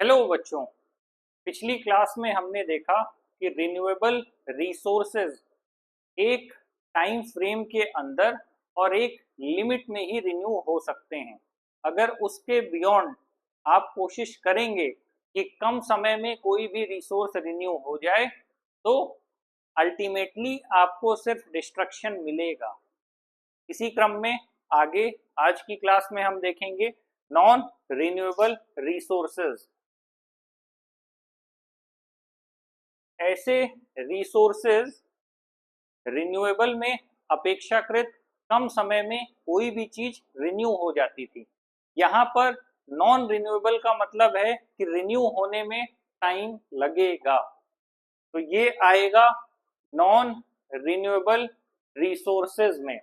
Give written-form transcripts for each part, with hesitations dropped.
Hello बच्चों, पिछली class में हमने देखा कि रिन्यूएबल रिसोर्सेज एक टाइम फ्रेम के अंदर और एक लिमिट में ही रिन्यू हो सकते हैं। अगर उसके बियॉन्ड आप कोशिश करेंगे कि कम समय में कोई भी रिसोर्स रिन्यू हो जाए तो अल्टीमेटली आपको सिर्फ डिस्ट्रक्शन मिलेगा। इसी क्रम में आगे आज की क्लास में हम देखेंगे नॉन रिन्यूएबल रिसोर्सेज। ऐसे रिसोर्सेज रिन्यूएबल में अपेक्षाकृत कम समय में कोई भी चीज रिन्यू हो जाती थी। यहाँ पर नॉन रिन्यूएबल का मतलब है कि रिन्यू होने में टाइम लगेगा, तो ये आएगा नॉन रिन्यूएबल रिसोर्सेज में।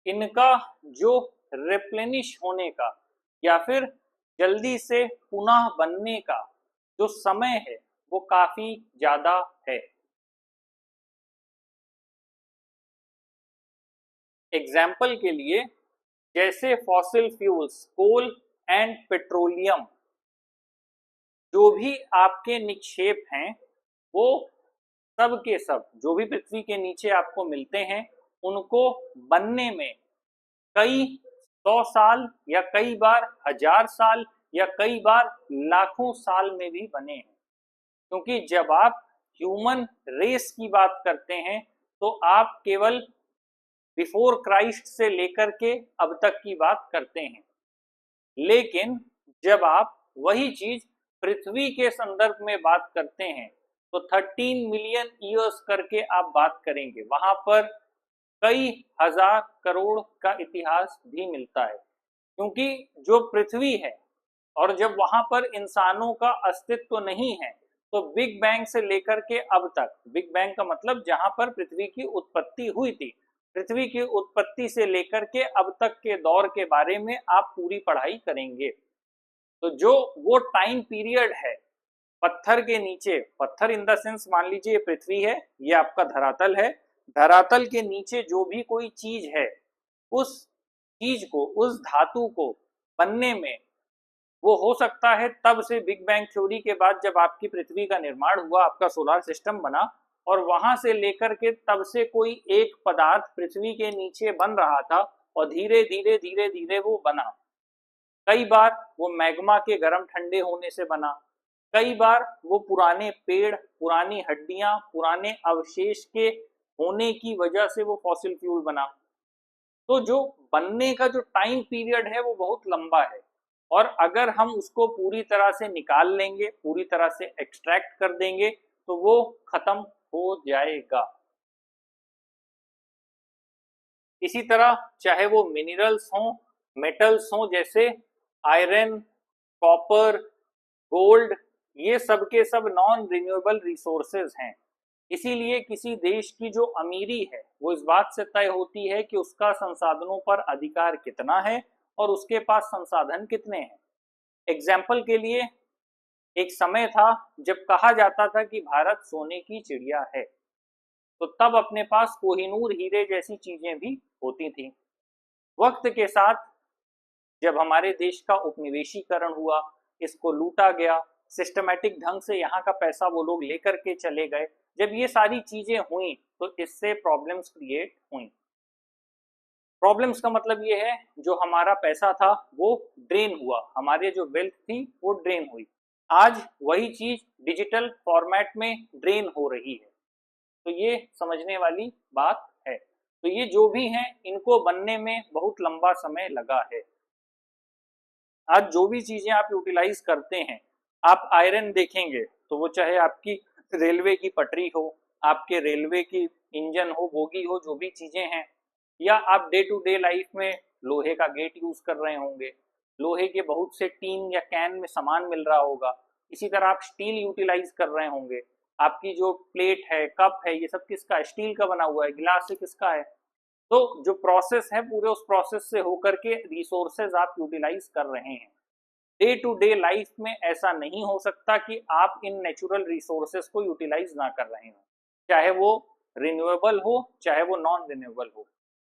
इनका जो रिप्लेनिश होने का या फिर जल्दी से पुनः बनने का जो समय है वो काफी ज्यादा है। एग्जाम्पल के लिए जैसे fossil fuels, coal and petroleum, जो भी आपके निक्षेप हैं वो सब के सब जो भी पृथ्वी के नीचे आपको मिलते हैं उनको बनने में कई 100 साल या कई बार 1000 साल या कई बार लाखों साल में भी बने हैं। क्योंकि जब आप ह्यूमन रेस की बात करते हैं तो आप केवल बिफोर क्राइस्ट से लेकर के अब तक की बात करते हैं, लेकिन जब आप वही चीज पृथ्वी के संदर्भ में बात करते हैं तो 13 मिलियन ईयर्स करके आप बात करेंगे। वहां पर कई हजार करोड़ का इतिहास भी मिलता है, क्योंकि जो पृथ्वी है और जब वहां पर इंसानों का अस्तित्व नहीं है तो बिग बैंग से लेकर के अब तक, बिग बैंग का मतलब जहां पर पृथ्वी की उत्पत्ति हुई थी, पृथ्वी की उत्पत्ति से लेकर के अब तक के दौर के बारे में आप पूरी पढ़ाई करेंगे। तो जो वो टाइम पीरियड है पत्थर के नीचे, पत्थर इन द सेंस मान लीजिए पृथ्वी है, ये आपका धरातल है, धरातल के नीचे जो भी कोई चीज है उस चीज को, उस धातु को बनने में वो हो सकता है तब से बिग बैंग थ्योरी के बाद जब आपकी पृथ्वी का निर्माण हुआ, आपका सोलर सिस्टम बना और वहां से लेकर के तब से कोई एक पदार्थ पृथ्वी के नीचे बन रहा था और धीरे धीरे धीरे धीरे वो बना। कई बार वो मैग्मा के गर्म ठंडे होने से बना, कई बार वो पुराने पेड़, पुरानी हड्डियां, पुराने अवशेष के होने की वजह से वो फॉसिल फ्यूल बना। तो जो बनने का जो टाइम पीरियड है वो बहुत लंबा है और अगर हम उसको पूरी तरह से निकाल लेंगे, पूरी तरह से एक्सट्रैक्ट कर देंगे तो वो खत्म हो जाएगा। इसी तरह चाहे वो मिनरल्स हों, मेटल्स हों, जैसे आयरन, कॉपर, गोल्ड, ये सब के सब नॉन रिन्यूएबल रिसोर्सेज हैं। इसीलिए किसी देश की जो अमीरी है वो इस बात से तय होती है कि उसका संसाधनों पर अधिकार कितना है और उसके पास संसाधन कितने हैं। एग्जाम्पल के लिए एक समय था जब कहा जाता था कि भारत सोने की चिड़िया है, तो तब अपने पास कोहिनूर हीरे जैसी चीजें भी होती थी। वक्त के साथ जब हमारे देश का उपनिवेशीकरण हुआ, इसको लूटा गया, सिस्टमैटिक ढंग से यहाँ का पैसा वो लोग लेकर के चले गए, जब ये सारी चीजें हुई तो इससे प्रॉब्लम्स क्रिएट हुई। प्रॉब्लम्स का मतलब ये है जो हमारा पैसा था वो ड्रेन हुआ, हमारे जो वेल्थ थी वो ड्रेन हुई। आज वही चीज डिजिटल फॉर्मेट में ड्रेन हो रही है, तो ये समझने वाली बात है। तो ये जो भी हैं इनको बनने में बहुत लंबा समय लगा है। आज जो भी चीजें आप यूटिलाइज करते हैं, आप आयरन देखेंगे तो वो चाहे आपकी रेलवे की पटरी हो, आपके रेलवे की इंजन हो, बोगी हो, जो भी चीजें हैं, या आप डे टू डे लाइफ में लोहे का गेट यूज कर रहे होंगे, लोहे के बहुत से टीन या कैन में सामान मिल रहा होगा। इसी तरह आप स्टील यूटिलाइज कर रहे होंगे, आपकी जो प्लेट है, कप है, ये सब किसका है? स्टील का बना हुआ है। गिलास से किसका है? तो जो प्रोसेस है पूरे उस प्रोसेस से होकर के रिसोर्सेज आप यूटिलाइज कर रहे हैं। डे टू डे लाइफ में ऐसा नहीं हो सकता कि आप इन नेचुरल रिसोर्सेज को यूटिलाइज ना कर रहे हो, चाहे वो रिन्यूएबल हो चाहे वो नॉन रिन्यूएबल हो।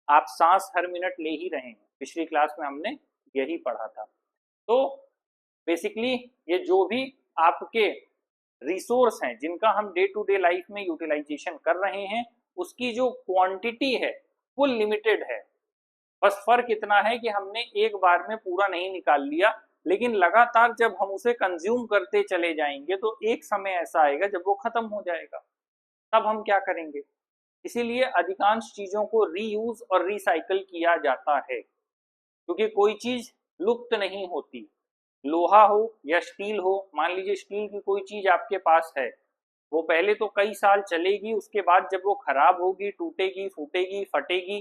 आप सांस हर मिनट ले ही रहे हैं, पिछली क्लास में हमने यही पढ़ा था। तो बेसिकली ये जो भी आपके रिसोर्स हैं जिनका हम डे टू डे लाइफ में यूटिलाइजेशन कर रहे हैं, उसकी जो क्वांटिटी है वो लिमिटेड है। बस फर्क इतना है कि हमने एक बार में पूरा नहीं निकाल लिया, लेकिन लगातार जब हम उसे कंज्यूम करते चले जाएंगे तो एक समय ऐसा आएगा जब वो खत्म हो जाएगा, तब हम क्या करेंगे। इसीलिए अधिकांश चीजों को रीयूज और रिसाइकल किया जाता है, क्योंकि कोई चीज लुप्त नहीं होती। लोहा हो या स्टील हो, मान लीजिए स्टील की कोई चीज आपके पास है, वो पहले तो कई साल चलेगी, उसके बाद जब वो खराब होगी, टूटेगी, फूटेगी, फटेगी,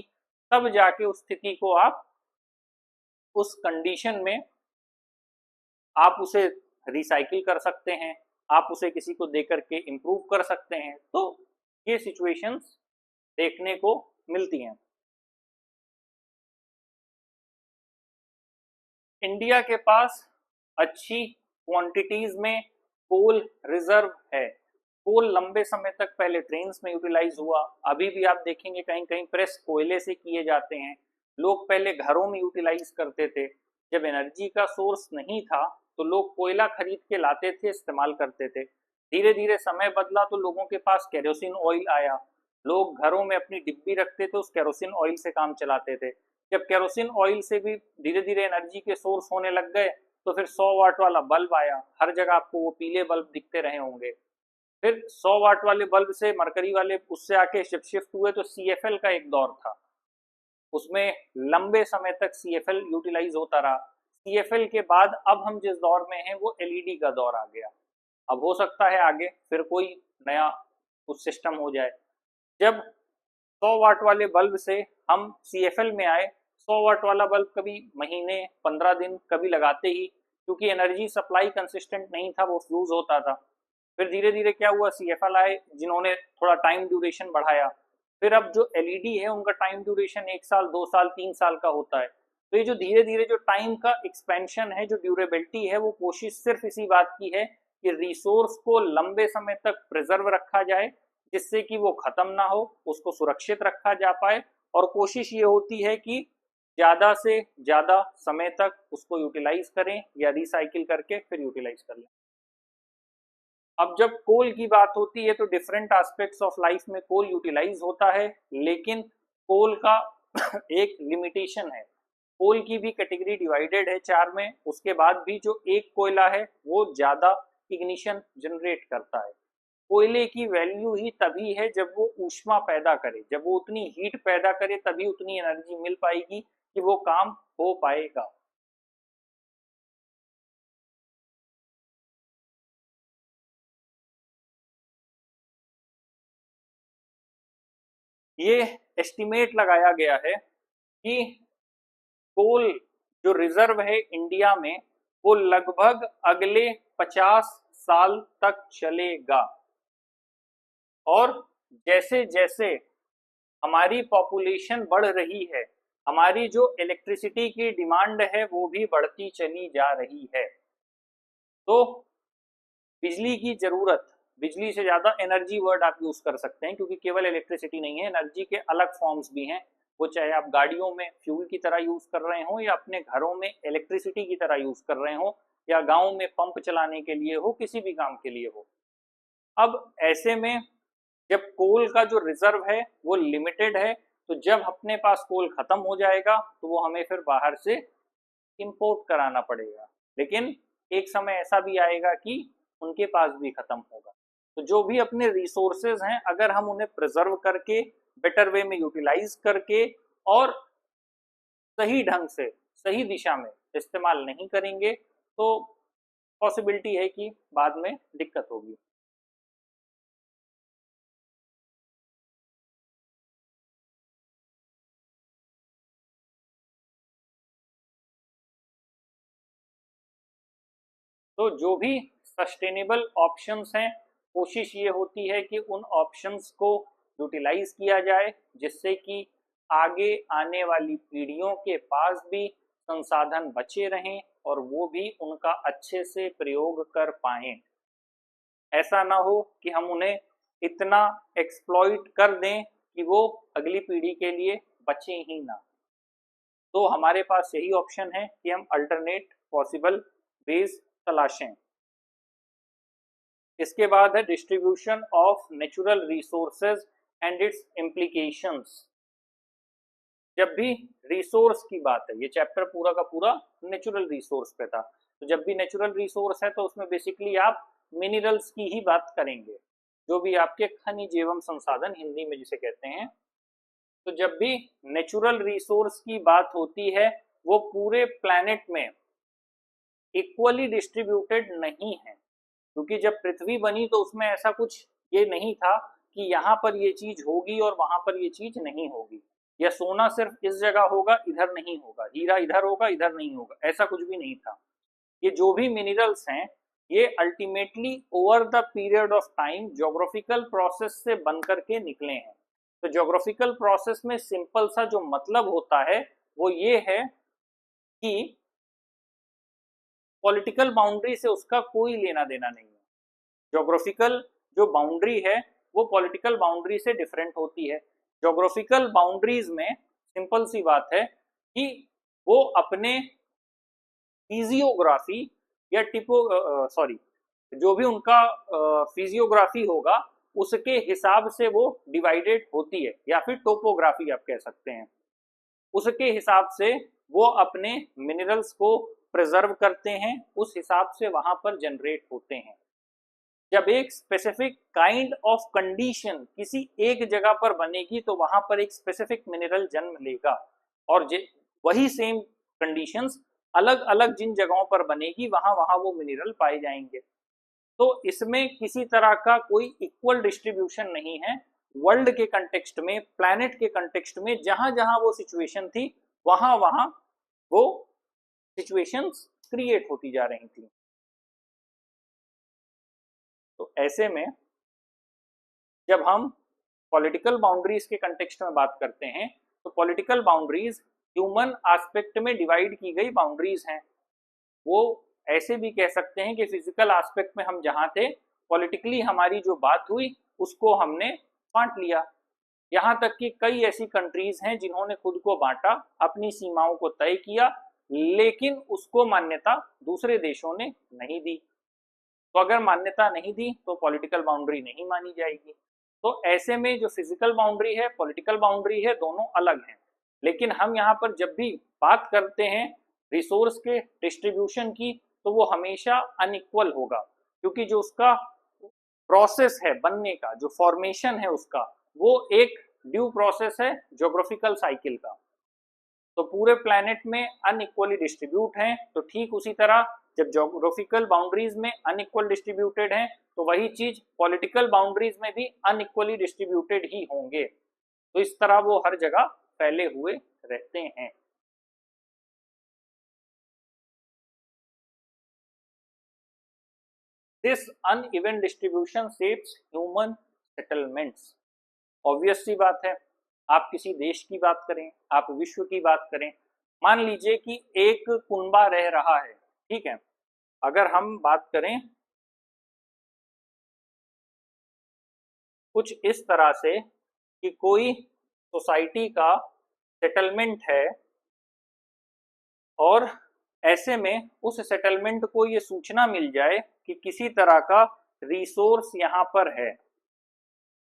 तब जाके उस स्थिति को आप उस कंडीशन में आप उसे रिसाइकिल कर सकते हैं, आप उसे किसी को दे करके इम्प्रूव कर सकते हैं। तो ये सिचुएशंस देखने को मिलती हैं। इंडिया के पास अच्छी क्वांटिटीज में कोल रिजर्व है। कोल लंबे समय तक पहले ट्रेन्स में यूटिलाइज हुआ, अभी भी आप देखेंगे कहीं कहीं प्रेस कोयले से किए जाते हैं। लोग पहले घरों में यूटिलाइज करते थे, जब एनर्जी का सोर्स नहीं था तो लोग कोयला खरीद के लाते थे, इस्तेमाल करते थे। धीरे धीरे समय बदला तो लोगों के पास केरोसिन ऑयल आया, लोग घरों में अपनी डिब्बी रखते थे, उस केरोसिन ऑयल से काम चलाते थे। जब केरोसिन ऑयल से भी धीरे धीरे एनर्जी के सोर्स होने लग गए तो फिर 100 वाट वाला बल्ब आया, हर जगह आपको वो पीले बल्ब दिखते रहे होंगे। फिर 100 वाट वाले बल्ब से मरकरी वाले उससे आके जब शिफ्ट हुए तो CFL का एक दौर था, उसमें लंबे समय तक CFL यूटिलाइज होता रहा। CFL के बाद अब हम जिस दौर में हैं वो LED का दौर आ गया। अब हो सकता है आगे फिर कोई नया कुछ सिस्टम हो जाए। जब 100 वाट वाले बल्ब से हम CFL में आए, 100 वाट वाला बल्ब कभी महीने 15 दिन कभी लगाते ही, क्योंकि एनर्जी सप्लाई कंसिस्टेंट नहीं था, वो फ्यूज होता था। फिर धीरे धीरे क्या हुआ, CFL आए जिन्होंने थोड़ा टाइम ड्यूरेशन बढ़ाया। फिर अब जो LED है उनका टाइम ड्यूरेशन 1 साल 2 साल 3 साल का होता है। तो ये जो धीरे धीरे जो टाइम का एक्सपेंशन है, जो ड्यूरेबिलिटी है, वो कोशिश सिर्फ इसी बात की है कि रिसोर्स को लंबे समय तक प्रिजर्व रखा जाए, जिससे कि वो खत्म ना हो, उसको सुरक्षित रखा जा पाए। और कोशिश ये होती है कि ज्यादा से ज्यादा समय तक उसको यूटिलाइज करें या रिसाइकिल करके फिर यूटिलाइज कर लें। अब जब कोल की बात होती है तो डिफरेंट एस्पेक्ट्स ऑफ लाइफ में कोल यूटिलाइज होता है, लेकिन कोल का एक लिमिटेशन है। कोल की भी कैटेगरी डिवाइडेड है 4 में, उसके बाद भी जो एक कोयला है वो ज्यादा इग्निशन जनरेट करता है। कोयले की वैल्यू ही तभी है जब वो ऊष्मा पैदा करे, जब वो उतनी हीट पैदा करे तभी उतनी एनर्जी मिल पाएगी कि वो काम हो पाएगा। ये एस्टिमेट लगाया गया है कि कोल जो रिजर्व है इंडिया में वो लगभग अगले 50 साल तक चलेगा। और जैसे जैसे हमारी पॉपुलेशन बढ़ रही है, हमारी जो इलेक्ट्रिसिटी की डिमांड है वो भी बढ़ती चली जा रही है। तो बिजली की जरूरत, बिजली से ज्यादा एनर्जी वर्ड आप यूज कर सकते हैं, क्योंकि केवल इलेक्ट्रिसिटी नहीं है, एनर्जी के अलग फॉर्म्स भी हैं। वो चाहे आप गाड़ियों में फ्यूल की तरह यूज कर रहे हो, या अपने घरों में इलेक्ट्रिसिटी की तरह यूज कर रहे हो, या गाँव में पंप चलाने के लिए हो, किसी भी काम के लिए हो। अब ऐसे में जब कोल का जो रिजर्व है वो लिमिटेड है, तो जब अपने पास कोल खत्म हो जाएगा तो वो हमें फिर बाहर से इंपोर्ट कराना पड़ेगा। लेकिन एक समय ऐसा भी आएगा कि उनके पास भी खत्म होगा। तो जो भी अपने रिसोर्सेज हैं, अगर हम उन्हें प्रिजर्व करके बेटर वे में यूटिलाइज करके और सही ढंग से सही दिशा में इस्तेमाल नहीं करेंगे तो पॉसिबिलिटी है कि बाद में दिक्कत होगी। तो जो भी सस्टेनेबल ऑप्शंस हैं, कोशिश ये होती है कि उन ऑप्शंस को यूटिलाइज किया जाए, जिससे कि आगे आने वाली पीढ़ियों के पास भी संसाधन बचे रहें और वो भी उनका अच्छे से प्रयोग कर पाएं। ऐसा ना हो कि हम उन्हें इतना एक्सप्लॉइट कर दें कि वो अगली पीढ़ी के लिए बचे ही ना। तो हमारे पास यही ऑप्शन है कि हम अल्टरनेट पॉसिबल वेज तलाशें। इसके बाद है distribution of natural resources and it's implications. जब भी रिसोर्स की बात है, ये चैप्टर पूरा का पूरा नेचुरल रिसोर्स पे था, तो जब भी नेचुरल रिसोर्स है तो उसमें बेसिकली आप मिनरल्स की ही बात करेंगे, जो भी आपके खनिज एवं संसाधन हिंदी में जिसे कहते हैं। तो जब भी नेचुरल रिसोर्स की बात होती है वो पूरे प्लैनेट में इक्वली डिस्ट्रीब्यूटेड नहीं है, क्योंकि जब पृथ्वी बनी तो उसमें ऐसा कुछ ये नहीं था कि यहाँ पर ये चीज होगी और वहां पर ये चीज नहीं होगी, या सोना सिर्फ इस जगह होगा इधर नहीं होगा, हीरा इधर होगा इधर नहीं होगा, ऐसा कुछ भी नहीं था। ये जो भी मिनरल्स हैं ये ultimately over the period of time geographical process से बन करके निकले हैं। तो ज्योग्राफिकल प्रोसेस में सिंपल सा जो मतलब होता है वो ये है कि पॉलिटिकल बाउंड्री से उसका कोई लेना देना नहीं है। ज्योग्राफिकल जो बाउंड्री है वो पॉलिटिकल बाउंड्री से डिफरेंट होती है। ज्योग्राफिकल बाउंड्रीज में सिंपल सी बात है कि वो अपने फिजियोग्राफी या जो भी उनका फिजियोग्राफी होगा उसके हिसाब से वो डिवाइडेड होती है, या फिर टोपोग्राफी आप कह सकते हैं। उसके हिसाब से वो अपने मिनरल्स को प्रिजर्व करते हैं, उस हिसाब से वहां पर जनरेट होते हैं। जब एक स्पेसिफिक काइंड ऑफ कंडीशन किसी एक जगह पर बनेगी तो वहां पर एक स्पेसिफिक मिनरल जन्म लेगा, और वही सेम कंडीशंस अलग अलग जिन जगहों पर बनेगी वहां वहां वो मिनरल पाए जाएंगे। तो इसमें किसी तरह का कोई इक्वल डिस्ट्रीब्यूशन नहीं है। वर्ल्ड के कंटेक्स्ट में, प्लैनेट के कंटेक्स्ट में जहां जहां वो सिचुएशन थी वहां वहां वो सिचुएशंस क्रिएट होती जा रही थी। तो ऐसे में जब हम पॉलिटिकल बाउंड्रीज के कंटेक्स्ट में बात करते हैं तो पॉलिटिकल बाउंड्रीज ह्यूमन एस्पेक्ट में डिवाइड की गई बाउंड्रीज हैं। वो ऐसे भी कह सकते हैं कि फिजिकल एस्पेक्ट में हम जहां थे, पॉलिटिकली हमारी जो बात हुई उसको हमने बांट लिया। यहाँ तक कि कई ऐसी कंट्रीज हैं जिन्होंने खुद को बांटा, अपनी सीमाओं को तय किया, लेकिन उसको मान्यता दूसरे देशों ने नहीं दी। तो अगर मान्यता नहीं दी तो पॉलिटिकल बाउंड्री नहीं मानी जाएगी। तो ऐसे में जो फिजिकल बाउंड्री है, पॉलिटिकल बाउंड्री है, दोनों अलग हैं। लेकिन हम यहाँ पर जब भी बात करते हैं रिसोर्स के डिस्ट्रीब्यूशन की तो वो हमेशा अनइक्वल होगा, क्योंकि जो उसका प्रोसेस है बनने का, जो फॉर्मेशन है उसका, वो एक ड्यू प्रोसेस है ज्योग्राफिकल साइकिल का। तो पूरे प्लैनेट में अनइक्वली डिस्ट्रीब्यूट हैं। तो ठीक उसी तरह जब ज्योग्राफिकल बाउंड्रीज में अनइक्वल डिस्ट्रीब्यूटेड हैं तो वही चीज पॉलिटिकल बाउंड्रीज में भी अनइक्वली डिस्ट्रीब्यूटेड ही होंगे। तो इस तरह वो हर जगह फैले हुए रहते हैं। This uneven distribution shapes human settlements। Obvious सी बात है, आप किसी देश की बात करें, आप विश्व की बात करें, मान लीजिए कि एक कुनबा रह रहा है, ठीक है। अगर हम बात करें कुछ इस तरह से कि कोई सोसाइटी का सेटलमेंट है और ऐसे में उस सेटलमेंट को ये सूचना मिल जाए कि किसी तरह का रिसोर्स यहाँ पर है।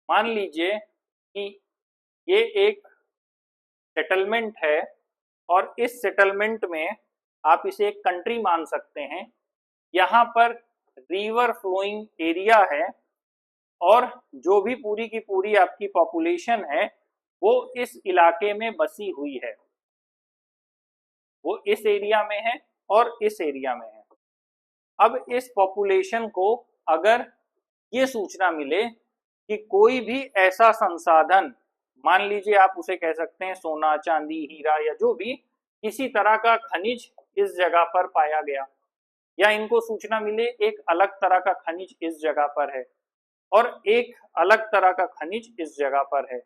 मान लीजिए कि ये एक सेटलमेंट है और इस सेटलमेंट में आप इसे एक कंट्री मान सकते हैं। यहाँ पर रिवर फ्लोइंग एरिया है और जो भी पूरी की पूरी आपकी पॉपुलेशन है वो इस इलाके में बसी हुई है, वो इस एरिया में है और इस एरिया में है। अब इस पॉपुलेशन को अगर ये सूचना मिले कि कोई भी ऐसा संसाधन, मान लीजिए आप उसे कह सकते हैं सोना, चांदी, हीरा या जो भी किसी तरह का खनिज इस जगह पर पाया गया, या इनको सूचना मिले एक अलग तरह का खनिज इस जगह पर है और एक अलग तरह का खनिज इस जगह पर है,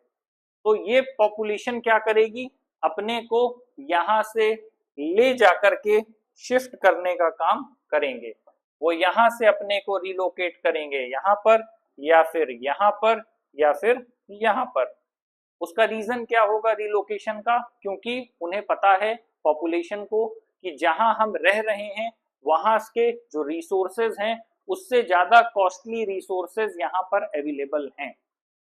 तो ये पॉपुलेशन क्या करेगी, अपने को यहाँ से ले जाकर के शिफ्ट करने का काम करेंगे। वो यहाँ से अपने को रिलोकेट करेंगे यहाँ पर या फिर यहाँ पर या फिर यहाँ पर। उसका रीजन क्या होगा रिलोकेशन का, क्योंकि उन्हें पता है पॉपुलेशन को कि जहां हम रह रहे हैं वहां के जो रिसोर्सेज हैं उससे ज्यादा कॉस्टली रिसोर्सेज यहाँ पर अवेलेबल हैं।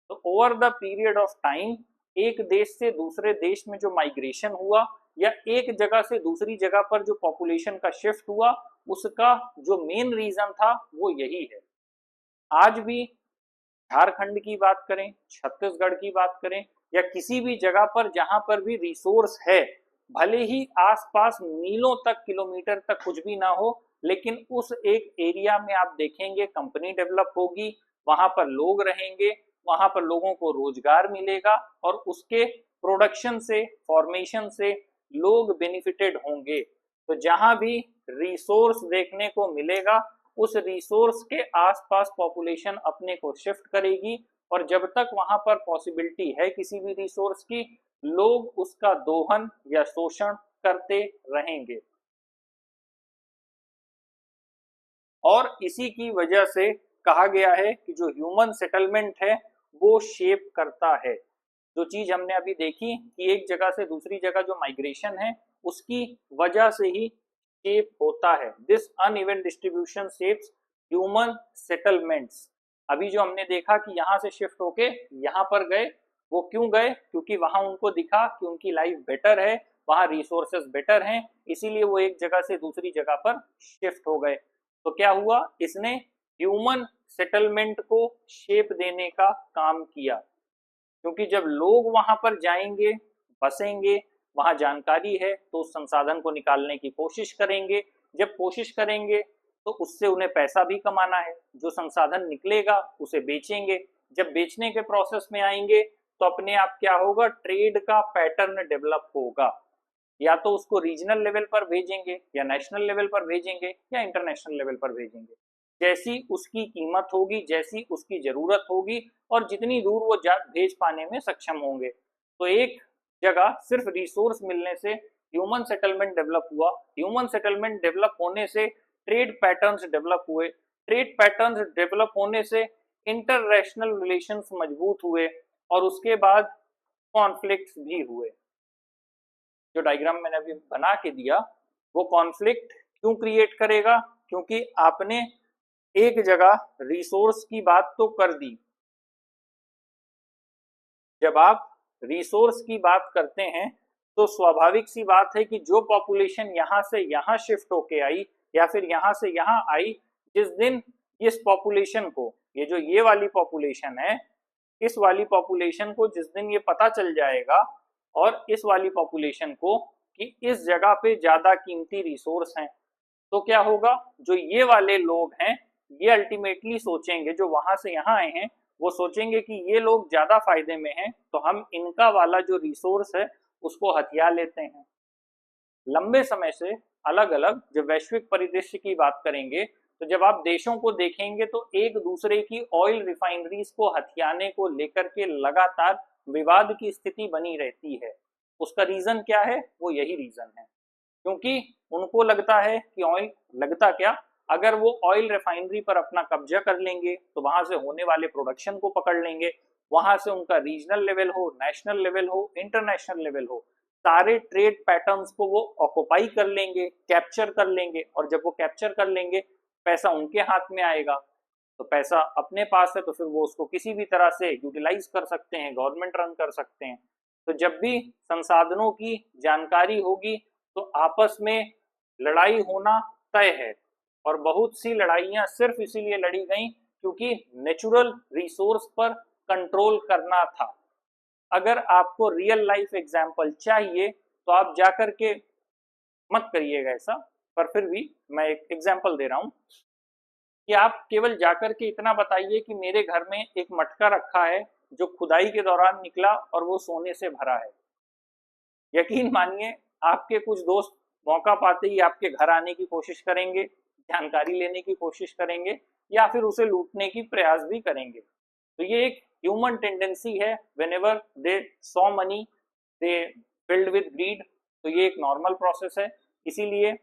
तो over the period of time एक देश से दूसरे देश में जो माइग्रेशन हुआ या एक जगह से दूसरी जगह पर जो पॉपुलेशन का शिफ्ट हुआ, उसका जो मेन रीजन था वो यही है। आज भी झारखंड की बात करें, छत्तीसगढ़ की बात करें या किसी भी जगह पर जहां पर भी रिसोर्स है, भले ही आसपास मीलों तक किलोमीटर तक कुछ भी ना हो, लेकिन उस एक एरिया में आप देखेंगे कंपनी डेवलप होगी, वहां पर लोग रहेंगे, वहां पर लोगों को रोजगार मिलेगा और उसके प्रोडक्शन से, फॉर्मेशन से लोग बेनिफिटेड होंगे। तो जहां भी रिसोर्स देखने को मिलेगा उस रिसोर्स के आसपास पॉपुलेशन अपने को शिफ्ट करेगी और जब तक वहां पर पॉसिबिलिटी है किसी भी रिसोर्स की, लोग उसका दोहन या शोषण करते रहेंगे। और इसी की वजह से कहा गया है कि जो ह्यूमन सेटलमेंट है वो शेप करता है। जो चीज हमने अभी देखी कि एक जगह से दूसरी जगह जो माइग्रेशन है उसकी वजह से ही शेप होता है। This uneven distribution shapes human settlements. अभी जो हमने देखा कि यहाँ से शिफ्ट होके यहाँ पर गए, वो क्यों गए? क्योंकि वहां उनको दिखा कि उनकी लाइफ बेटर है, वहां रिसोर्सेस बेटर हैं, इसीलिए वो एक जगह से दूसरी जगह पर शिफ्ट हो गए। तो क्या हुआ? इसने ह्यूमन सेटलमेंट को शेप देने का काम किया, क्योंकि जब लोग वहां पर जाएंगे, बसेंगे, वहां जानकारी है तो उस संसाधन को निकालने की कोशिश करेंगे। जब कोशिश करेंगे तो उससे उन्हें पैसा भी कमाना है, जो संसाधन निकलेगा उसे बेचेंगे। जब बेचने के प्रोसेस में आएंगे तो अपने आप क्या होगा? ट्रेड का पैटर्न डेवलप होगा। या तो उसको रीजनल लेवल पर भेजेंगे या नेशनल लेवल पर भेजेंगे या इंटरनेशनल लेवल पर भेजेंगे, जैसी उसकी कीमत होगी, जैसी उसकी जरूरत होगी और जितनी दूर वो भेज पाने में सक्षम होंगे। तो एक जगह सिर्फ रिसोर्स मिलने से ह्यूमन सेटलमेंट डेवलप हुआ, ह्यूमन सेटलमेंट डेवलप होने से ट्रेड पैटर्न्स डेवलप हुए, ट्रेड पैटर्न्स डेवलप होने से इंटरनेशनल रिलेशंस मजबूत हुए और उसके बाद कॉन्फ्लिक्ट्स भी हुए। जो डायग्राम मैंने अभी बना के दिया वो कॉन्फ्लिक्ट क्यों क्रिएट करेगा? क्योंकि आपने एक जगह रिसोर्स की बात तो कर दी। जब आप रिसोर्स की बात करते हैं तो स्वाभाविक सी बात है कि जो पॉपुलेशन यहां से यहां शिफ्ट होके आई या फिर यहां से यहां आई, जिस दिन इस पॉपुलेशन को, ये जो ये वाली पॉपुलेशन है, इस वाली पॉपुलेशन को जिस दिन ये पता चल जाएगा और इस वाली पॉपुलेशन को कि इस जगह पे ज्यादा कीमती रिसोर्स हैं, तो क्या होगा? जो ये वाले लोग हैं ये अल्टीमेटली सोचेंगे, जो वहां से यहाँ आए हैं वो सोचेंगे कि ये लोग ज्यादा फायदे में हैं तो हम इनका वाला जो रिसोर्स है उसको हथिया लेते हैं। लंबे समय से अलग अलग जब वैश्विक परिदृश्य की बात करेंगे तो जब आप देशों को देखेंगे तो एक दूसरे की ऑयल रिफाइनरीज को हथियाने को लेकर के लगातार विवाद की स्थिति बनी रहती है। उसका रीजन क्या है? वो यही रीजन है क्योंकि उनको लगता है कि ऑयल, लगता क्या, अगर वो ऑयल रिफाइनरी पर अपना कब्जा कर लेंगे तो वहां से होने वाले प्रोडक्शन को पकड़ लेंगे, वहां से उनका रीजनल लेवल हो, नेशनल लेवल हो, इंटरनेशनल लेवल हो, सारे ट्रेड पैटर्न्स को वो ऑक्युपाई कर लेंगे, कैप्चर कर लेंगे और जब वो कैप्चर कर लेंगे पैसा उनके हाथ में आएगा। तो पैसा अपने पास है तो फिर वो उसको किसी भी तरह से यूटिलाइज कर सकते हैं, गवर्नमेंट रन कर सकते हैं। तो जब भी संसाधनों की जानकारी होगी तो आपस में लड़ाई होना तय है और बहुत सी लड़ाइयां सिर्फ इसीलिए लड़ी गई क्योंकि नेचुरल रिसोर्स पर कंट्रोल करना था। अगर आपको रियल लाइफ एग्जाम्पल चाहिए तो आप जाकर के मत करिएगा ऐसा, पर फिर भी मैं एक एग्जाम्पल दे रहा हूं कि आप केवल जाकर के इतना बताइए कि मेरे घर में एक मटका रखा है जो खुदाई के दौरान निकला और वो सोने से भरा है। यकीन मानिए आपके कुछ दोस्त मौका पाते ही आपके घर आने की कोशिश करेंगे, जानकारी लेने की कोशिश करेंगे या फिर उसे लूटने की प्रयास भी करेंगे। तो ये एक ह्यूमन टेंडेंसी है, whenever they saw money they filled with greed. तो ये एक नॉर्मल प्रोसेस है। इसीलिए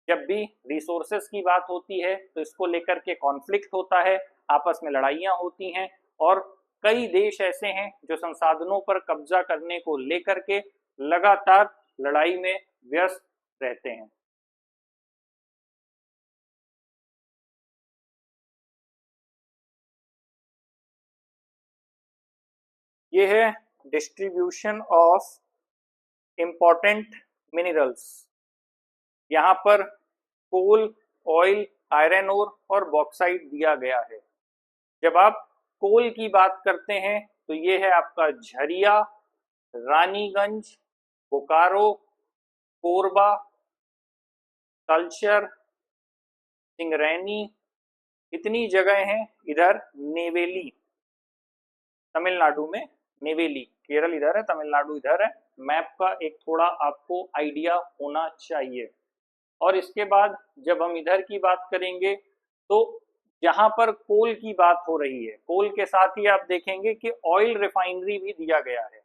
जब भी रिसोर्सेस की बात होती है तो इसको लेकर के कॉन्फ्लिक्ट होता है, आपस में लड़ाइयां होती हैं और कई देश ऐसे हैं जो संसाधनों पर कब्जा करने को लेकर के लगातार लड़ाई में व्यस्त रहते हैं। ये है डिस्ट्रीब्यूशन ऑफ इम्पोर्टेंट मिनरल्स। यहाँ पर कोल, ऑयल, आयरन ओर और बॉक्साइट दिया गया है। जब आप कोल की बात करते हैं तो ये है आपका झरिया, रानीगंज, बोकारो, कोरबा, तलचर, सिंगरैनी, इतनी जगह हैं। इधर नेवेली, तमिलनाडु में नेवेली, केरल इधर है, तमिलनाडु इधर है। मैप का एक थोड़ा आपको आइडिया होना चाहिए। और इसके बाद जब हम इधर की बात करेंगे तो जहां पर कोल की बात हो रही है, कोल के साथ ही आप देखेंगे कि ऑयल रिफाइनरी भी दिया गया है।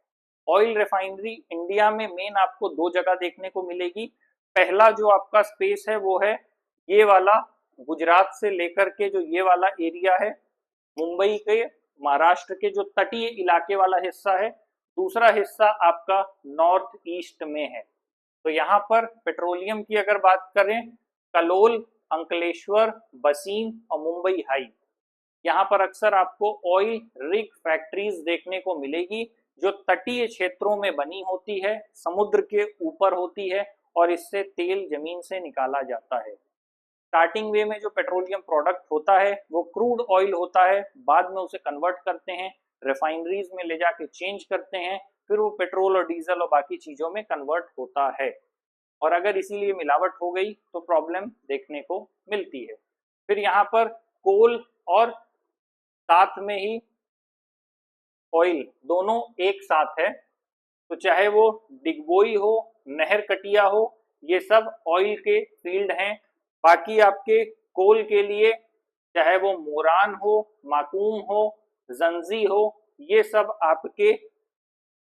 ऑयल रिफाइनरी इंडिया में मेन आपको दो जगह देखने को मिलेगी। पहला जो आपका स्पेस है वो है ये वाला, गुजरात से लेकर के जो ये वाला एरिया है, मुंबई के, महाराष्ट्र के जो तटीय इलाके वाला हिस्सा है। दूसरा हिस्सा आपका नॉर्थ ईस्ट में है। तो यहाँ पर पेट्रोलियम की अगर बात करें, कलोल, अंकलेश्वर, बसीन और मुंबई हाई, यहाँ पर अक्सर आपको ऑयल रिग फैक्ट्रीज देखने को मिलेगी जो तटीय क्षेत्रों में बनी होती है, समुद्र के ऊपर होती है और इससे तेल जमीन से निकाला जाता है। स्टार्टिंग वे में जो पेट्रोलियम प्रोडक्ट होता है वो क्रूड ऑयल होता है, बाद में उसे कन्वर्ट करते हैं, रिफाइनरीज में ले जाके चेंज करते हैं, फिर वो पेट्रोल और डीजल और बाकी चीजों में कन्वर्ट होता है। और अगर इसीलिए मिलावट हो गई तो प्रॉब्लम देखने को मिलती है। फिर यहाँ पर कोल और साथ में ही ऑयल दोनों एक साथ है। तो चाहे वो डिगबोई हो, नहर कटिया हो, ये सब ऑयल के फील्ड हैं। बाकी आपके कोल के लिए चाहे वो मोरान हो, माकूम हो, जंजी हो, ये सब आपके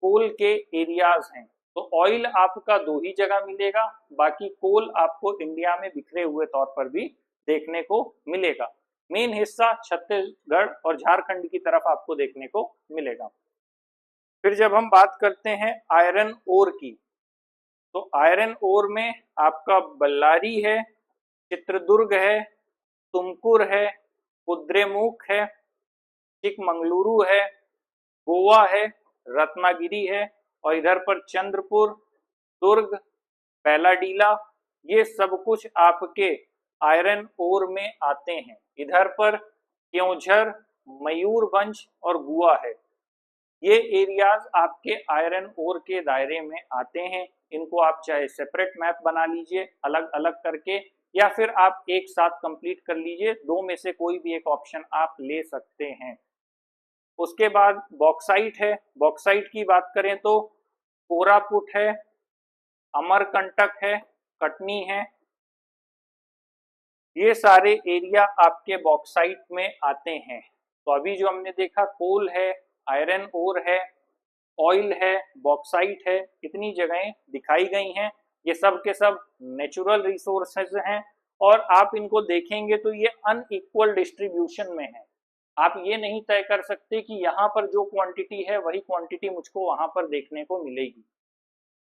कोल के एरियाज हैं। तो ऑयल आपका दो ही जगह मिलेगा, बाकी कोल आपको इंडिया में बिखरे हुए तौर पर भी देखने को मिलेगा। मेन हिस्सा छत्तीसगढ़ और झारखंड की तरफ आपको देखने को मिलेगा। फिर जब हम बात करते हैं आयरन ओर की, तो आयरन ओर में आपका बल्लारी है, चित्रदुर्ग है, तुमकुर है, कुद्रेमुख है, चिकमंगलुरु है, गोवा है, रत्नागिरी है और इधर पर चंद्रपुर, दुर्ग, बैलाडीला, ये सब कुछ आपके आयरन ओर में आते हैं। इधर पर क्योंझर, मयूरभंज और गुआ है। ये एरियाज आपके आयरन ओर के दायरे में आते हैं। इनको आप चाहे सेपरेट मैप बना लीजिए अलग अलग करके, या फिर आप एक साथ कंप्लीट कर लीजिए, दो में से कोई भी एक ऑप्शन आप ले सकते हैं। उसके बाद बॉक्साइट है। बॉक्साइट की बात करें तो कोरापुट है, अमरकंटक है, कटनी है, ये सारे एरिया आपके बॉक्साइट में आते हैं। तो अभी जो हमने देखा, कोल है, आयरन ओर है, ऑयल है, बॉक्साइट है, इतनी जगहें दिखाई गई हैं। ये सब के सब नेचुरल रिसोर्सेज हैं और आप इनको देखेंगे तो ये अनइक्वल डिस्ट्रीब्यूशन में है। आप ये नहीं तय कर सकते कि यहाँ पर जो क्वांटिटी है वही क्वांटिटी मुझको वहां पर देखने को मिलेगी।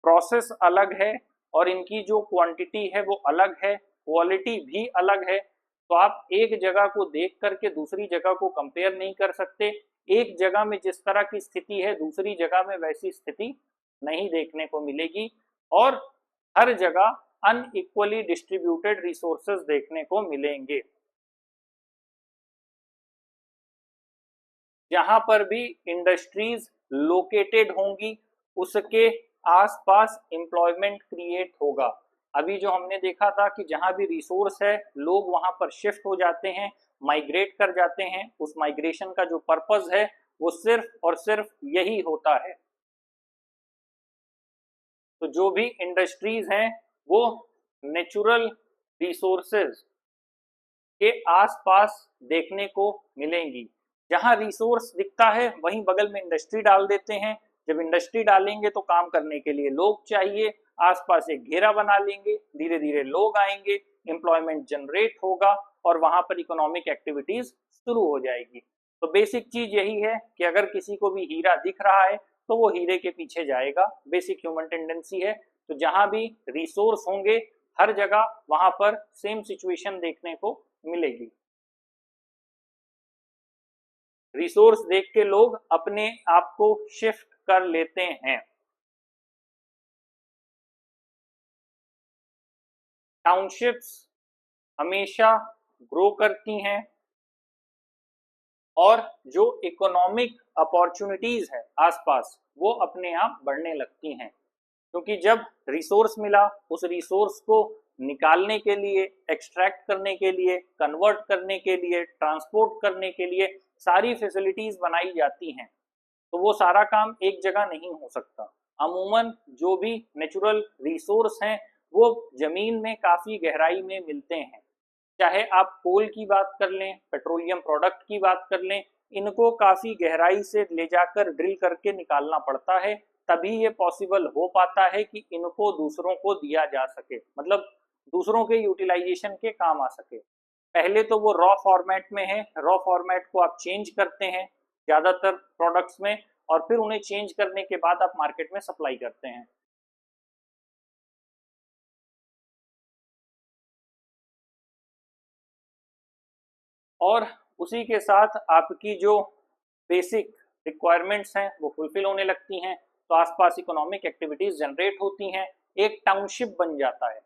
प्रोसेस अलग है और इनकी जो क्वांटिटी है वो अलग है, क्वालिटी भी अलग है। तो आप एक जगह को देख करके दूसरी जगह को कंपेयर नहीं कर सकते। एक जगह में जिस तरह की स्थिति है दूसरी जगह में वैसी स्थिति नहीं देखने को मिलेगी और हर जगह अनइक्वली डिस्ट्रीब्यूटेड रिसोर्सेज देखने को मिलेंगे। जहां पर भी इंडस्ट्रीज लोकेटेड होंगी उसके आसपास एम्प्लॉयमेंट क्रिएट होगा। अभी जो हमने देखा था कि जहां भी रिसोर्स है लोग वहां पर शिफ्ट हो जाते हैं, माइग्रेट कर जाते हैं। उस माइग्रेशन का जो पर्पस है वो सिर्फ और सिर्फ यही होता है। तो जो भी इंडस्ट्रीज हैं वो नेचुरल रिसोर्सेज के आसपास देखने को मिलेंगी। जहां रिसोर्स दिखता है वहीं बगल में इंडस्ट्री डाल देते हैं। जब इंडस्ट्री डालेंगे तो काम करने के लिए लोग चाहिए, आसपास एक घेरा बना लेंगे, धीरे धीरे लोग आएंगे, एम्प्लॉयमेंट जनरेट होगा और वहां पर इकोनॉमिक एक्टिविटीज शुरू हो जाएगी। तो बेसिक चीज यही है कि अगर किसी को भी हीरा दिख रहा है तो वो हीरे के पीछे जाएगा, बेसिक ह्यूमन टेंडेंसी है। तो जहां भी रिसोर्स होंगे हर जगह वहां पर सेम सिचुएशन देखने को मिलेगी। रिसोर्स देख के लोग अपने आप को शिफ्ट कर लेते हैं। टाउनशिप्स हमेशा ग्रो करती हैं और जो इकोनॉमिक अपॉर्चुनिटीज है आसपास वो अपने आप बढ़ने लगती हैं, क्योंकि जब रिसोर्स मिला उस रिसोर्स को निकालने के लिए, एक्सट्रैक्ट करने के लिए, कन्वर्ट करने के लिए, ट्रांसपोर्ट करने के लिए सारी फैसिलिटीज बनाई जाती हैं, तो वो सारा काम एक जगह नहीं हो सकता। अमूमन जो भी नेचुरल रिसोर्स हैं वो जमीन में काफी गहराई में मिलते हैं। चाहे आप कोल की बात कर लें, पेट्रोलियम प्रोडक्ट की बात कर लें, इनको काफी गहराई से ले जाकर ड्रिल करके निकालना पड़ता है, तभी ये पॉसिबल हो पाता है कि इनको दूसरों को दिया जा सके, मतलब दूसरों के यूटिलाइजेशन के काम आ सके। पहले तो वो रॉ फॉर्मेट में है, रॉ फॉर्मेट को आप चेंज करते हैं ज्यादातर प्रोडक्ट्स में, और फिर उन्हें चेंज करने के बाद आप मार्केट में सप्लाई करते हैं। और उसी के साथ आपकी जो बेसिक रिक्वायरमेंट्स हैं वो फुलफिल होने लगती हैं, तो आसपास इकोनॉमिक एक्टिविटीज जनरेट होती हैं, एक टाउनशिप बन जाता है।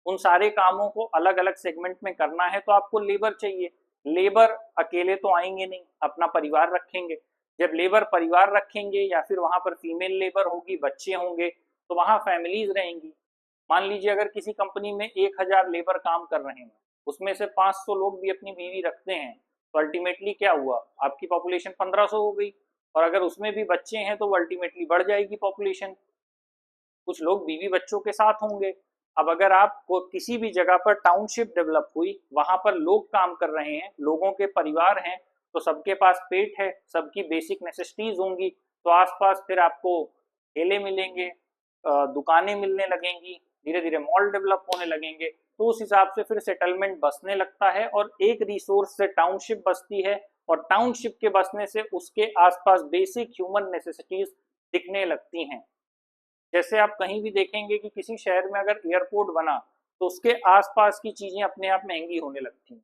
उन सारे कामों को अलग अलग सेगमेंट में करना है तो आपको लेबर चाहिए। लेबर अकेले तो आएंगे नहीं, अपना परिवार रखेंगे। जब लेबर परिवार रखेंगे या फिर वहां पर फीमेल लेबर होगी, बच्चे होंगे, तो वहां फैमिलीज रहेंगी। मान लीजिए अगर किसी कंपनी में 1000 लेबर काम कर रहे हैं, उसमें से 500 लोग भी अपनी बीवी रखते हैं, तो अल्टीमेटली क्या हुआ, आपकी पॉपुलेशन 1500 हो गई। और अगर उसमें भी बच्चे हैं तो अल्टीमेटली बढ़ जाएगी पॉपुलेशन, कुछ लोग बीवी बच्चों के साथ होंगे। अब अगर आपको किसी भी जगह पर टाउनशिप डेवलप हुई, वहां पर लोग काम कर रहे हैं, लोगों के परिवार हैं, तो सबके पास पेट है, सबकी बेसिक नेसेसिटीज होंगी, तो आसपास फिर आपको ठेले मिलेंगे, दुकानें मिलने लगेंगी, धीरे धीरे मॉल डेवलप होने लगेंगे, तो उस हिसाब से फिर सेटलमेंट बसने लगता है और एक रिसोर्स से टाउनशिप बसती है, और टाउनशिप के बसने से उसके आसपास बेसिक ह्यूमन नेसेसिटीज दिखने लगती हैं। जैसे आप कहीं भी देखेंगे कि किसी शहर में अगर एयरपोर्ट बना तो उसके आसपास की चीजें अपने आप महंगी होने लगती हैं।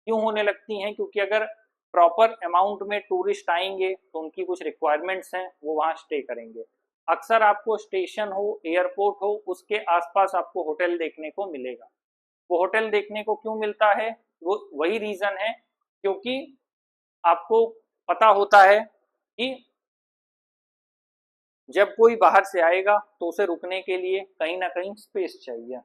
क्यों होने लगती हैं? क्योंकि अगर प्रॉपर अमाउंट में टूरिस्ट आएंगे तो उनकी कुछ रिक्वायरमेंट्स हैं, वो वहाँ स्टे करेंगे। अक्सर आपको स्टेशन हो, एयरपोर्ट हो, उसके आसपास आपको होटल देखने को मिलेगा। वो होटल देखने को क्यों मिलता है? वो वही रीजन है क्योंकि आपको पता होता है कि जब कोई बाहर से आएगा तो उसे रुकने के लिए कहीं ना कहीं स्पेस चाहिए।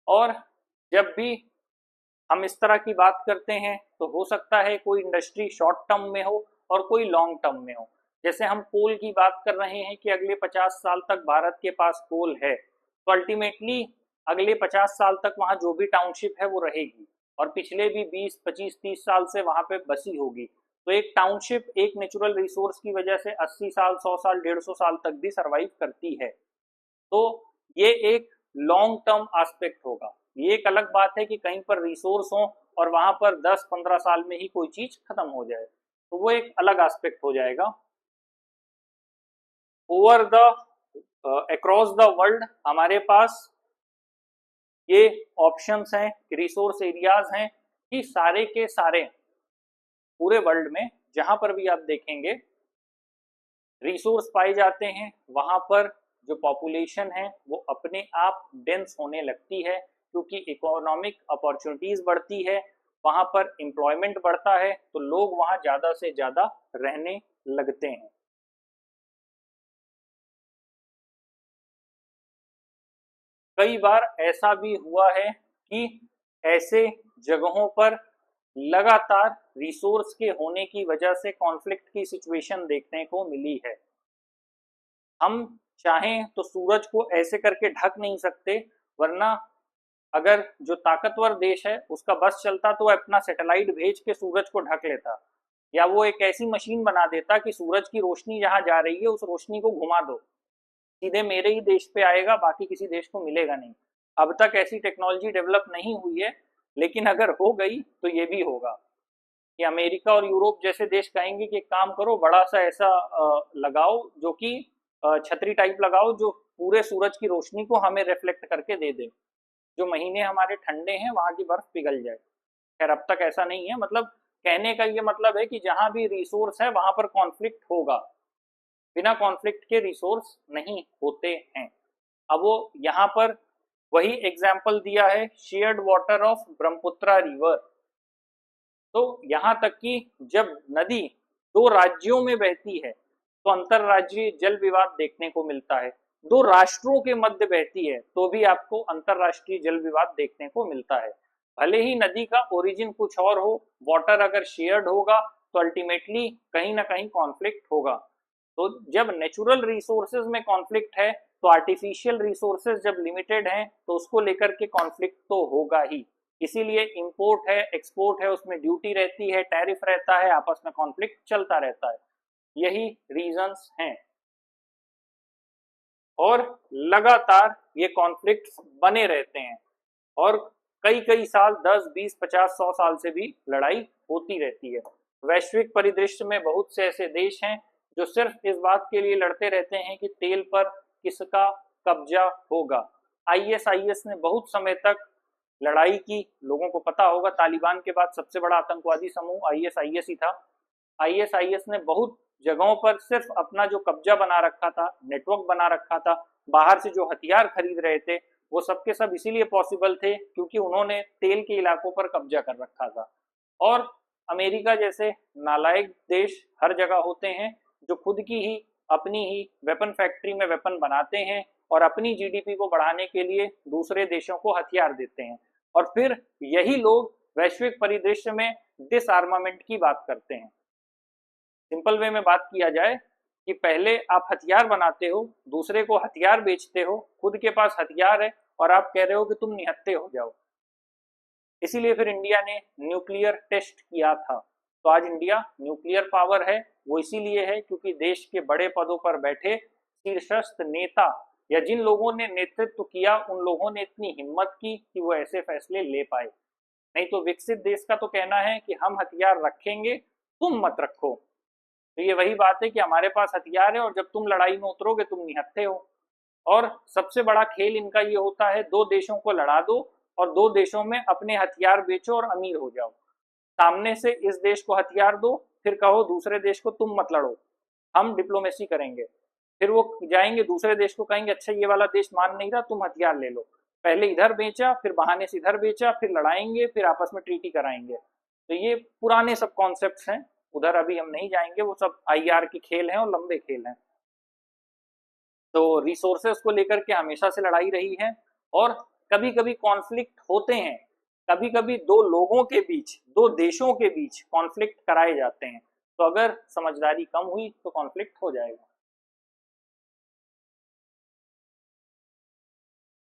और जब भी हम इस तरह की बात करते हैं तो हो सकता है कोई इंडस्ट्री शॉर्ट टर्म में हो और कोई लॉन्ग टर्म में हो। जैसे हम कोल की बात कर रहे हैं कि अगले 50 साल तक भारत के पास कोल है, तो अल्टीमेटली अगले 50 साल तक वहां जो भी टाउनशिप है वो रहेगी, और पिछले भी 20, 25, 30 साल से वहां पे बसी होगी। तो एक टाउनशिप एक नेचुरल रिसोर्स की वजह से 80 साल, 100 साल, 150 साल तक भी सरवाइव करती है। तो ये एक लॉन्ग टर्म एस्पेक्ट होगा। ये एक अलग बात है कि कहीं पर रिसोर्स हो और वहां पर 10-15 साल में ही कोई चीज खत्म हो जाए, तो वो एक अलग एस्पेक्ट हो जाएगा। Over the across the world हमारे पास ये ऑप्शंस हैं, रिसोर्स एरियाज हैं कि सारे के सारे पूरे वर्ल्ड में जहां पर भी आप देखेंगे रिसोर्स पाए जाते हैं, वहां पर जो पॉपुलेशन है वो अपने आप डेंस होने लगती है, क्योंकि इकोनॉमिक अपॉर्चुनिटीज बढ़ती है, वहां पर एम्प्लॉयमेंट बढ़ता है, तो लोग वहां ज्यादा से ज्यादा रहने लगते हैं। कई बार ऐसा भी हुआ है कि ऐसे जगहों पर लगातार रिसोर्स के होने की वजह से कॉन्फ्लिक्ट की सिचुएशन देखने को मिली है। हम चाहें तो सूरज को ऐसे करके ढक नहीं सकते, वरना अगर जो ताकतवर देश है उसका बस चलता तो वह अपना सैटेलाइट भेज के सूरज को ढक लेता, या वो एक ऐसी मशीन बना देता कि सूरज की रोशनी जहां जा रही है उस रोशनी को घुमा दो, सीधे मेरे ही देश पे आएगा, बाकी किसी देश को मिलेगा नहीं। अब तक ऐसी टेक्नोलॉजी डेवलप नहीं हुई है, लेकिन अगर हो गई तो ये भी होगा कि अमेरिका और यूरोप जैसे देश कहेंगे कि एक काम करो, बड़ा सा ऐसा लगाओ जो कि छतरी टाइप लगाओ जो पूरे सूरज की रोशनी को हमें रिफ्लेक्ट करके दे दे, जो महीने हमारे ठंडे हैं वहां की बर्फ पिघल जाए। खैर अब तक ऐसा नहीं है, मतलब कहने का ये मतलब है कि जहां भी रिसोर्स है वहां पर कॉन्फ्लिक्ट होगा, बिना कॉन्फ्लिक्ट के रिसोर्स नहीं होते हैं। अब वो यहाँ पर वही एग्जाम्पल दिया है, shared water of Brahmaputra river. तो यहाँ तक कि जब नदी दो राज्यों में बहती है तो अंतरराज्यीय जल विवाद देखने को मिलता है, दो राष्ट्रों के मध्य बहती है तो भी आपको अंतरराष्ट्रीय जल विवाद देखने को मिलता है। भले ही नदी का ओरिजिन कुछ और हो, वाटर अगर शेयर्ड होगा तो अल्टीमेटली कहीं ना कहीं कॉन्फ्लिक्ट होगा। तो जब नेचुरल रिसोर्सेज में कॉन्फ्लिक्ट है तो आर्टिफिशियल रिसोर्सेज जब लिमिटेड हैं तो उसको लेकर के कॉन्फ्लिक्ट तो होगा ही। इसीलिए इंपोर्ट है, एक्सपोर्ट है, उसमें ड्यूटी रहती है, टैरिफ रहता है, आपस में कॉन्फ्लिक्ट चलता रहता है। यही रीजंस हैं और लगातार ये कॉन्फ्लिक्ट्स बने रहते हैं और कई कई साल 10, 20, 50, 100 साल से भी लड़ाई होती रहती है। वैश्विक परिदृश्य में बहुत से ऐसे देश हैं जो सिर्फ इस बात के लिए लड़ते रहते हैं कि तेल पर किसका कब्जा होगा। आईएसआईएस ने बहुत समय तक लड़ाई की, लोगों को पता होगा तालिबान के बाद सबसे बड़ा आतंकवादी समूह आईएसआईएस ही था। आईएसआईएस ने बहुत जगहों पर सिर्फ अपना जो कब्जा बना रखा था, नेटवर्क बना रखा था, बाहर से जो हथियार खरीद रहे थे वो सबके सब इसीलिए पॉसिबल थे क्योंकि उन्होंने तेल के इलाकों पर कब्जा कर रखा था। और अमेरिका जैसे नालायक देश हर जगह होते हैं जो खुद की ही अपनी ही वेपन फैक्ट्री में वेपन बनाते हैं और अपनी जीडीपी को बढ़ाने के लिए दूसरे देशों को हथियार देते हैं, और फिर यही लोग वैश्विक परिदृश्य में डिसआर्मामेंट की बात करते हैं। सिंपल वे में बात किया जाए कि पहले आप हथियार बनाते हो, दूसरे को हथियार बेचते हो, खुद के पास हथियार है और आप कह रहे हो कि तुम निहत्थे हो जाओ। इसीलिए फिर इंडिया ने न्यूक्लियर टेस्ट किया था। तो आज इंडिया न्यूक्लियर पावर है, वो इसीलिए है क्योंकि देश के बड़े पदों पर बैठे शीर्षस्थ नेता या जिन लोगों ने नेतृत्व किया उन लोगों ने इतनी हिम्मत की कि वो ऐसे फैसले ले पाए। नहीं तो विकसित देश का तो कहना है कि हम हथियार रखेंगे, तुम मत रखो। तो ये वही बात है कि हमारे पास हथियार है और जब तुम लड़ाई में उतरोगे तुम निहत्थे हो। और सबसे बड़ा खेल इनका ये होता है, दो देशों को लड़ा दो और दो देशों में अपने हथियार बेचो और अमीर हो जाओ। सामने से इस देश को हथियार दो, फिर कहो दूसरे देश को तुम मत लड़ो, हम डिप्लोमेसी करेंगे। फिर वो जाएंगे दूसरे देश को कहेंगे अच्छा ये वाला देश मान नहीं रहा, तुम हथियार ले लो। पहले इधर बेचा, फिर बहाने से इधर बेचा, फिर लड़ाएंगे, फिर आपस में ट्रीटी कराएंगे। तो ये पुराने सब कॉन्सेप्ट्स हैं, उधर अभी हम नहीं जाएंगे, वो सब आईआर के खेल हैं और लंबे खेल हैं। तो रिसोर्सेस को लेकर के हमेशा से लड़ाई रही है और कभी कभी कॉन्फ्लिक्ट होते हैं, कभी कभी दो लोगों के बीच, दो देशों के बीच कॉन्फ्लिक्ट कराए जाते हैं। तो अगर समझदारी कम हुई तो कॉन्फ्लिक्ट हो जाएगा।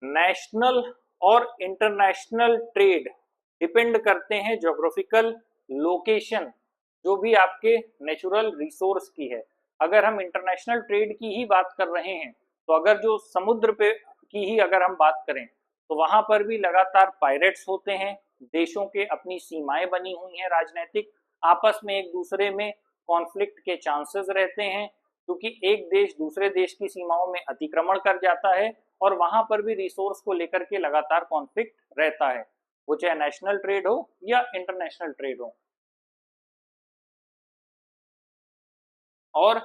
नेशनल और इंटरनेशनल ट्रेड डिपेंड करते हैं ज्योग्राफिकल लोकेशन, जो भी आपके नेचुरल रिसोर्स की है। अगर हम इंटरनेशनल ट्रेड की ही बात कर रहे हैं तो अगर जो समुद्र पे की ही अगर हम बात करें तो वहां पर भी लगातार पायरेट्स होते हैं, देशों के अपनी सीमाएं बनी हुई हैं राजनीतिक, आपस में एक दूसरे में कॉन्फ्लिक्ट के चांसेस रहते हैं क्योंकि एक देश दूसरे देश की सीमाओं में अतिक्रमण कर जाता है और वहां पर भी रिसोर्स को लेकर के लगातार कॉन्फ्लिक्ट रहता है, वो चाहे नेशनल ट्रेड हो या इंटरनेशनल ट्रेड हो। और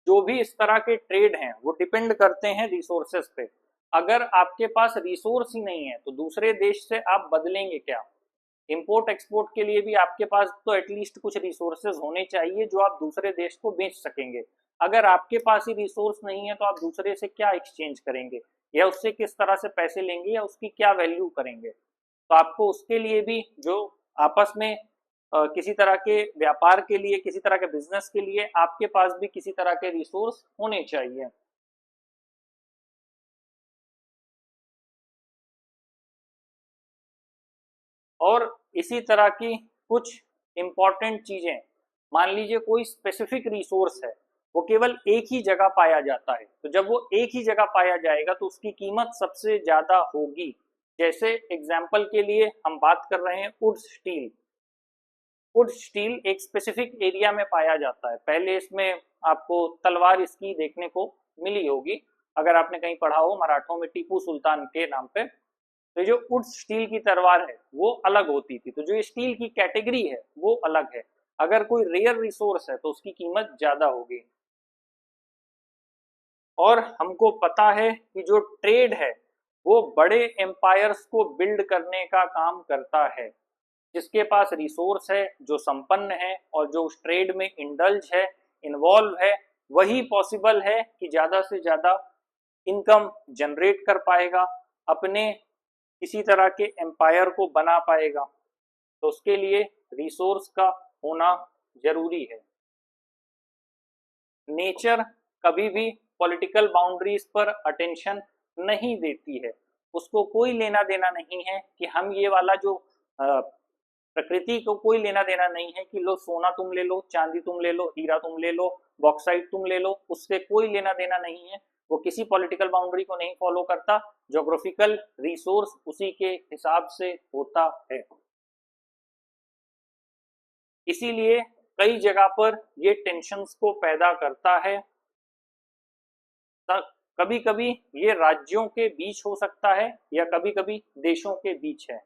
जो भी इस तरह के ट्रेड हैं वो डिपेंड करते हैं रिसोर्सेस पे। अगर आपके पास रिसोर्स ही नहीं है तो दूसरे देश से आप बदलेंगे क्या? इंपोर्ट एक्सपोर्ट के लिए भी आपके पास तो एटलीस्ट कुछ रिसोर्सेज होने चाहिए जो आप दूसरे देश को बेच सकेंगे। अगर आपके पास ही रिसोर्स नहीं है तो आप दूसरे से क्या एक्सचेंज करेंगे या उससे किस तरह से पैसे लेंगे या उसकी क्या वैल्यू करेंगे? तो आपको उसके लिए भी जो आपस में किसी तरह के व्यापार के लिए, किसी तरह के बिजनेस के लिए आपके पास भी किसी तरह के रिसोर्स होने चाहिए। और इसी तरह की कुछ इंपॉर्टेंट चीजें, मान लीजिए कोई स्पेसिफिक रिसोर्स है, वो केवल एक ही जगह पाया जाता है, तो जब वो एक ही जगह पाया जाएगा तो उसकी कीमत सबसे ज्यादा होगी। जैसे एग्जाम्पल के लिए हम बात कर रहे हैं वुड स्टील। वुड स्टील एक स्पेसिफिक एरिया में पाया जाता है, पहले इसमें आपको तलवार इसकी देखने को मिली होगी अगर आपने कहीं पढ़ा हो मराठों में टीपू सुल्तान के नाम पे। तो जो उड्स स्टील की तलवार है वो अलग होती थी, तो जो स्टील की कैटेगरी है वो अलग है। अगर कोई रेयर रिसोर्स है तो उसकी कीमत ज्यादा होगी। और हमको पता है कि जो ट्रेड है वो बड़े एम्पायर्स को बिल्ड करने का काम करता है। जिसके पास रिसोर्स है, जो संपन्न है और जो उस ट्रेड में इंडल्ज है, इन्वॉल्व है, वही पॉसिबल है कि ज्यादा से ज्यादा इनकम जनरेट कर पाएगा, अपने किसी तरह के एम्पायर को बना पाएगा। तो उसके लिए रिसोर्स का होना जरूरी है। नेचर कभी भी पॉलिटिकल बाउंड्रीज पर अटेंशन नहीं देती है, उसको कोई लेना देना नहीं है कि हम ये वाला जो प्रकृति को कोई लेना देना नहीं है कि लो सोना तुम ले लो, चांदी तुम ले लो, हीरा तुम ले लो, बॉक्साइट तुम ले लो, उससे कोई लेना देना नहीं है। वो किसी पॉलिटिकल बाउंड्री को नहीं फॉलो करता, ज्योग्राफिकल रिसोर्स उसी के हिसाब से होता है। इसीलिए कई जगह पर ये टेंशन्स को पैदा करता है। कभी कभी ये राज्यों के बीच हो सकता है या कभी कभी देशों के बीच है।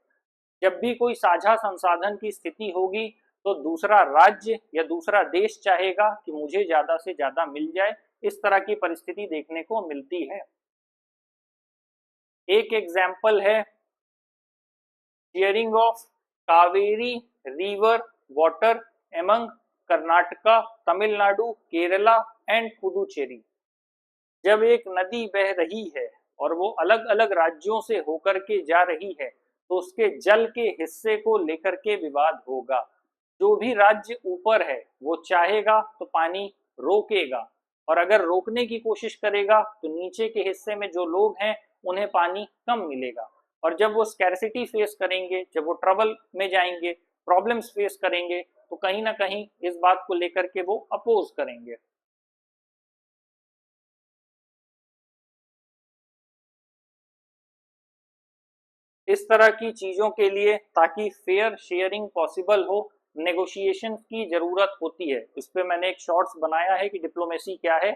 जब भी कोई साझा संसाधन की स्थिति होगी तो दूसरा राज्य या दूसरा देश चाहेगा कि मुझे ज्यादा से ज्यादा मिल जाए। इस तरह की परिस्थिति देखने को मिलती है। एक एग्जाम्पल है sharing of Kaveri river water among Karnataka, Tamil Nadu, Kerala and Puducherry. जब एक नदी बह रही है और वो अलग अलग राज्यों से होकर के जा रही है तो उसके जल के हिस्से को लेकर के विवाद होगा। जो भी राज्य ऊपर है वो चाहेगा तो पानी रोकेगा, और अगर रोकने की कोशिश करेगा तो नीचे के हिस्से में जो लोग हैं उन्हें पानी कम मिलेगा। और जब वो स्कैरसिटी फेस करेंगे, जब वो ट्रबल में जाएंगे, प्रॉब्लम्स फेस करेंगे, तो कहीं ना कहीं इस बात को लेकर के वो अपोज करेंगे। इस तरह की चीजों के लिए, ताकि फेयर शेयरिंग पॉसिबल हो, नेगोशिएशन की जरूरत होती है। इस पे मैंने एक शॉर्ट्स बनाया है कि डिप्लोमेसी क्या है।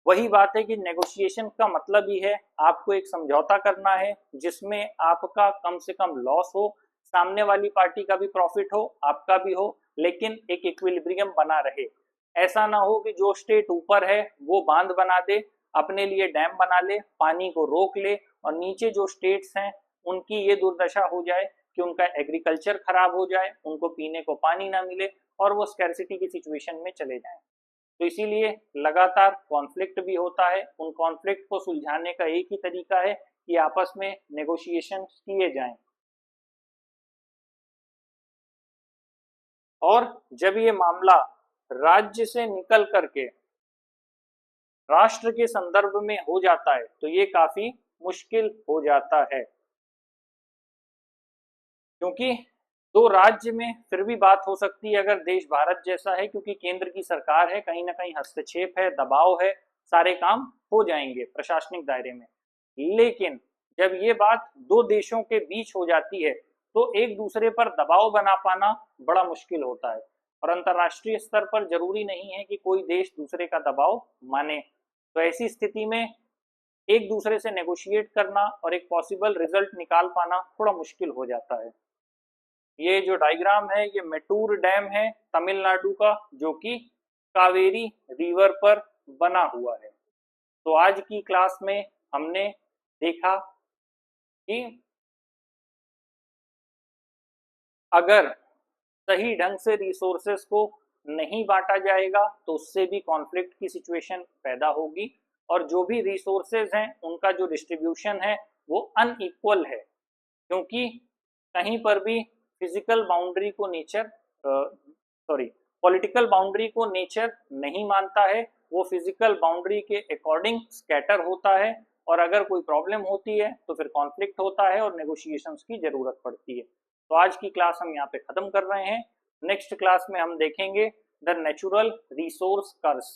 वही बात है कि नेगोशिएशन का मतलब ही है आपको एक समझौता करना है जिसमें आपका कम से कम लॉस हो, सामने वाली पार्टी का भी प्रॉफिट हो, आपका भी हो, लेकिन एक इक्विलिब्रियम बना रहे। ऐसा ना हो कि जो स्टेट ऊपर है वो बांध बना दे, अपने लिए डैम बना ले, पानी को रोक ले, और नीचे जो स्टेट्स हैं उनकी ये दुर्दशा हो जाए कि उनका एग्रीकल्चर खराब हो जाए, उनको पीने को पानी ना मिले और वो स्कैरसिटी की सिचुएशन में चले जाएं। तो इसीलिए लगातार कॉन्फ्लिक्ट भी होता है। उन कॉन्फ्लिक्ट को सुलझाने का एक ही तरीका है कि आपस में नेगोशिएशन किए जाएं। और जब ये मामला राज्य से निकल करके राष्ट्र के संदर्भ में हो जाता है तो ये काफी मुश्किल हो जाता है, क्योंकि दो राज्य में फिर भी बात हो सकती है अगर देश भारत जैसा है, क्योंकि केंद्र की सरकार है, कहीं ना कहीं हस्तक्षेप है, दबाव है, सारे काम हो जाएंगे प्रशासनिक दायरे में। लेकिन जब ये बात दो देशों के बीच हो जाती है तो एक दूसरे पर दबाव बना पाना बड़ा मुश्किल होता है। और अंतर्राष्ट्रीय स्तर पर जरूरी नहीं है कि कोई देश दूसरे का दबाव माने। तो ऐसी स्थिति में एक दूसरे से नेगोशिएट करना और एक पॉसिबल रिजल्ट निकाल पाना थोड़ा मुश्किल हो जाता है। ये जो डायग्राम है ये मेटूर डैम है तमिलनाडु का, जो कि कावेरी रिवर पर बना हुआ है। तो आज की क्लास में हमने देखा कि अगर सही ढंग से रिसोर्सेस को नहीं बांटा जाएगा तो उससे भी कॉन्फ्लिक्ट की सिचुएशन पैदा होगी, और जो भी रिसोर्सेज हैं उनका जो डिस्ट्रीब्यूशन है वो अनइक्वल है, क्योंकि कहीं पर भी फिजिकल बाउंड्री को नेचर पॉलिटिकल बाउंड्री को नेचर नहीं मानता है। वो फिजिकल बाउंड्री के अकॉर्डिंग स्कैटर होता है, और अगर कोई प्रॉब्लम होती है तो फिर कॉन्फ्लिक्ट होता है और नेगोशिएशंस की जरूरत पड़ती है। तो आज की क्लास हम यहाँ पे खत्म कर रहे हैं। नेक्स्ट क्लास में हम देखेंगे द नेचुरल रिसोर्स कर्व्स।